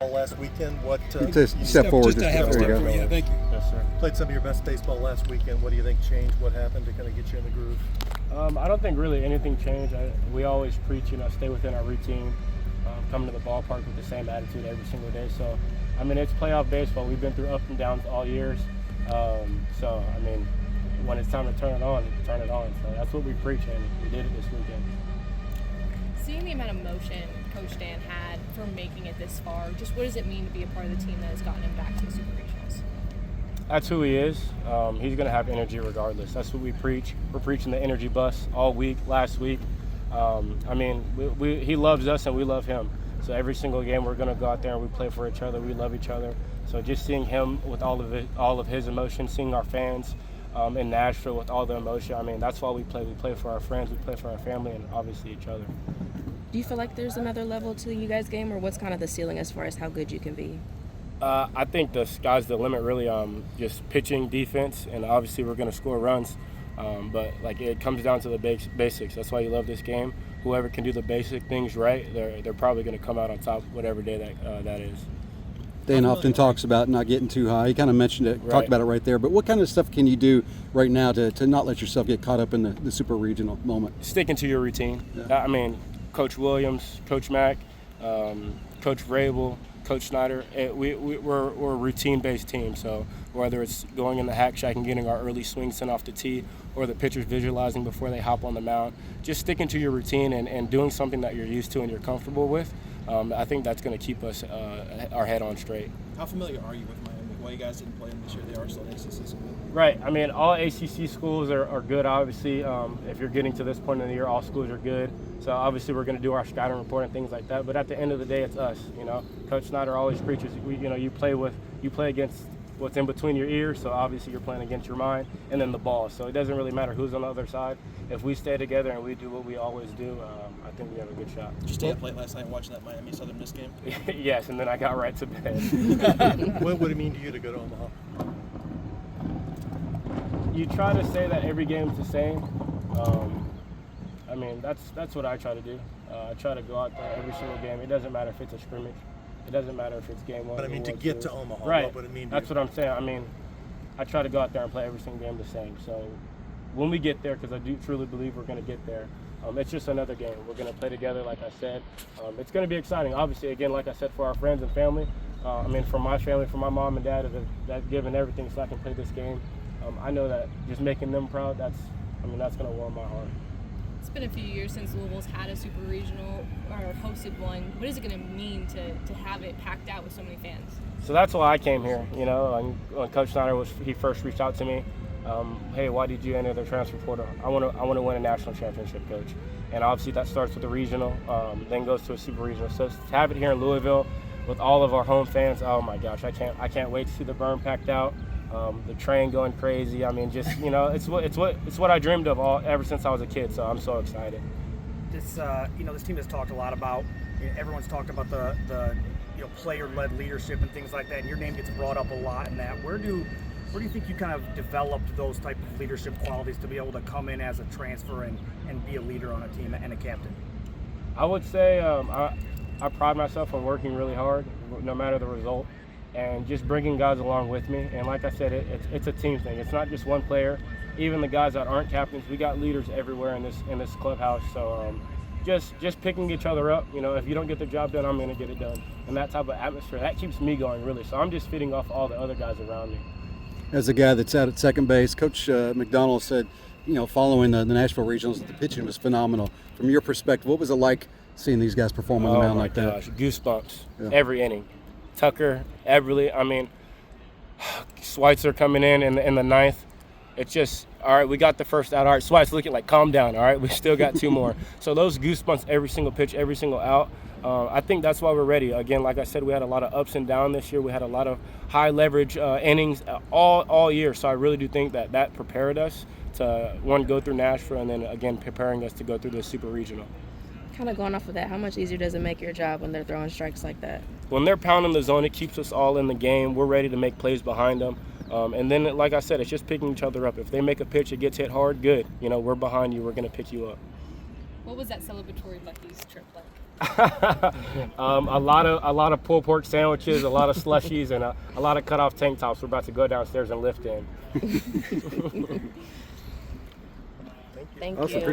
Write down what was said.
Last weekend, what Just step forward. Just a half step forward. Yeah, thank you. Yes, sir. played some of your best baseball last weekend. What do you think changed? What happened to kind of get you in the groove? I don't think really anything changed. We always preach, stay within our routine, come to the ballpark with the same attitude every single day. So, it's playoff baseball. We've been through ups and downs all years. When it's time to turn it on, turn it on. So that's what we preach, and we did it this weekend. Seeing the amount of motion Coach Dan had for making it this far, just what does it mean to be a part of the team that has gotten him back to the Super Regionals? That's who he is. He's going to have energy regardless. That's what we preach. We're preaching the energy bus all week, last week. He loves us and we love him. So every single game we're going to go out there and we play for each other. We love each other. So just seeing him with all of his emotion, seeing our fans in Nashville with all the emotion, that's why we play. We play for our friends, we play for our family, and obviously each other. Do you feel like there's another level to you guys' game, or what's kind of the ceiling as far as how good you can be? I think the sky's the limit, really. Just pitching, defense, and obviously we're going to score runs. But it comes down to the basics. That's why you love this game. Whoever can do the basic things right, they're probably going to come out on top whatever day that is. Dan often talks about not getting too high. He kind of mentioned it, talked about it right there. But what kind of stuff can you do right now to not let yourself get caught up in the super regional moment? Sticking to your routine. Yeah. Coach Williams, Coach Mack, Coach Vrabel, Coach Snyder, we're a routine-based team. So whether it's going in the hack shack and getting our early swing sent off the tee, or the pitchers visualizing before they hop on the mound, just sticking to your routine and doing something that you're used to and you're comfortable with, I think that's going to keep us our head on straight. How familiar are you with Miami? Why you guys didn't play them this year? They are still an ACC school. Right. All ACC schools are good, obviously. If you're getting to this point in the year, all schools are good. So obviously we're going to do our scouting report and things like that. But at the end of the day, it's us. Coach Snyder always preaches. You play against what's in between your ears. So obviously you're playing against your mind and then the ball. So it doesn't really matter who's on the other side. If we stay together and we do what we always do, I think we have a good shot. Did you stay up late last night watching that Miami Southern Miss game? Yes, and then I got right to bed. What would it mean to you to go to Omaha? You try to say that every game's the same. That's what I try to do. I try to go out there every single game. It doesn't matter if it's a scrimmage. It doesn't matter if it's game one. But to get to Omaha, right? What would it mean to That's you? what I'm saying. I try to go out there and play every single game the same. So when we get there, because I do truly believe we're going to get there, it's just another game. We're going to play together, like I said. It's going to be exciting. Obviously, again, like I said, for our friends and family. For my family, for my mom and dad, that given everything so I can play this game. I know that just making them proud, that's going to warm my heart. It's been a few years since Louisville's had a super regional or hosted one. What is it going to mean to have it packed out with so many fans? So that's why I came here. When Coach Snyder he first reached out to me, hey, why did you enter the transfer portal? I want to win a national championship, Coach. And obviously that starts with the regional, then goes to a super regional. So to have it here in Louisville with all of our home fans, oh my gosh, I can't wait to see the berm packed out. The train going crazy. It's what I dreamed of ever since I was a kid. So I'm so excited. This team has talked a lot about. Everyone's talked about the player-led leadership and things like that. And your name gets brought up a lot in that. Where do you think you kind of developed those type of leadership qualities to be able to come in as a transfer and be a leader on a team and a captain? I would say I pride myself on working really hard, no matter the result. And just bringing guys along with me. And like I said, it's a team thing. It's not just one player. Even the guys that aren't captains, we got leaders everywhere in this clubhouse. So just picking each other up. If you don't get the job done, I'm going to get it done. And that type of atmosphere, that keeps me going, really. So I'm just feeding off all the other guys around me. As a guy that's out at second base, Coach McDonald said, following the Nashville Regionals, the pitching was phenomenal. From your perspective, what was it like seeing these guys perform on the mound like that? Oh my gosh, goosebumps every inning. Tucker, Eberly, Schweitzer coming in the ninth. It's just, all right, we got the first out. All right, Schweitzer looking like, calm down, all right? We still got two more. So those goosebumps every single pitch, every single out, I think that's why we're ready. Again, like I said, we had a lot of ups and downs this year. We had a lot of high leverage innings all year. So I really do think that prepared us to, one, go through Nashville, and then, again, preparing us to go through the super regional. Kind of going off of that, how much easier does it make your job when they're throwing strikes like that? When they're pounding the zone, it keeps us all in the game. We're ready to make plays behind them. And then, like I said, it's just picking each other up. If they make a pitch, it gets hit hard, good. We're behind you. We're going to pick you up. What was that celebratory Lucky's trip like? A lot of pulled pork sandwiches, a lot of slushies, and a lot of cut off tank tops. We're about to go downstairs and lift in. Thank Awesome, you. appreciate it.